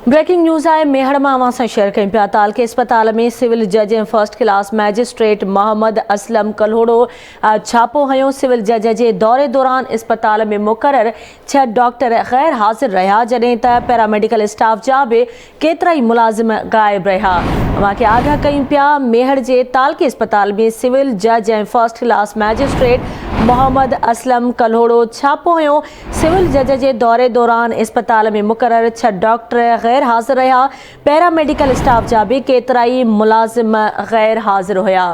Breaking news आए मेहड़ में अवां सां शेयर कयूं पिया। तालके अस्पताल में सिविल जज ऐं first class magistrate Mohammad Aslam Kalhoro छापो हयो। सिविल जज जे दौरे दौरान अस्पताल में मुक़रर 6 डॉक्टर गैर हाज़िर रहा, जॾहिं त पैरामेडिकल स्टाफ जा भी केतरा ई मुलाजिम गायब रहा। अवां खे आगाह कयूं पिया। मेहड़ जे तालके अस्पताल में सिविल जज ऐं first class magistrate Mohammad Aslam Kalhoro छापो हयो। सिविल जज जे दौरे दौरान अस्पताल में मुक़रर 6 डॉक्टर गैर हाज़िर रहा। पैरामेडिकल स्टाफ जा भी केतरा ई मुलाजिम गैर हाज़िर हुआ।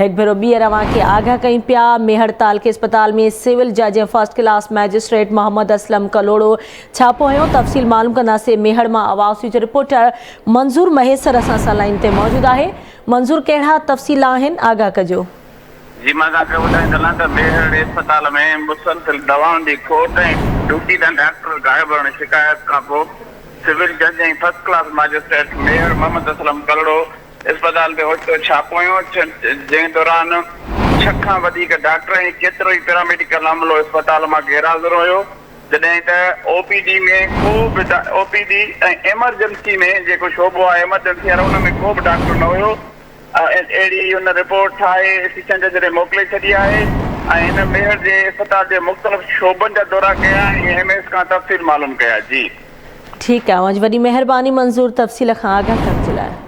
एक भेरो ॿीहर अवां खे आगाह कयूं पिया। मेहड़ तालके अस्पताल में सिविल जज ऐं first class magistrate Mohammad Aslam Kalhoro छापो हयो। तफ़सील मालूम कंदासीं मेहड़ मां। आवाज़ जो रिपोर्टर मंज़ूर महेसर असां सां लाइन ते मौजूद आहे। मंज़ूर, कहिड़ा तफ़सील आहिनि, आगाह कजो। जी, मां तव्हांखे ॿुधाईंदो त मेहड़ अस्पताल में मुसलसिल दवाउनि जी खोट ऐं ड्यूटी तां डॉक्टर गायब रहण जी शिकायत खां पोइ सिविल जज ऐं first class magistrate Mehar Mohammad Aslam Kalhoro अस्पताल ते ओचितो छापो हयो, जंहिं दौरान 6 खां वधीक डॉक्टर ऐं केतिरो ई पैरामेडिकल अमलो अस्पताल मां गैरहाज़िर हुयो। जॾहिं त ओपीडी में को बि ओपीडी ऐं एमरजेंसी में जेको शोबो आहे एमरजेंसी वारो, हुन में को बि डॉक्टर न हुयो। अहिड़ी हुन रिपोर्ट ठाहे असिस्टेंट जज ॾे मोकिले छॾी आहे ऐं हिन मेहड़ जे अस्पताल जे मुख़्तलिफ़ शोबनि जा दौरा कया ऐं एमएस खां तफ़सील मालूम कया। जी ठीकु आहे, वॾी महिरबानी मंज़ूर तफ़सील खां आगाह करण जे लाइ।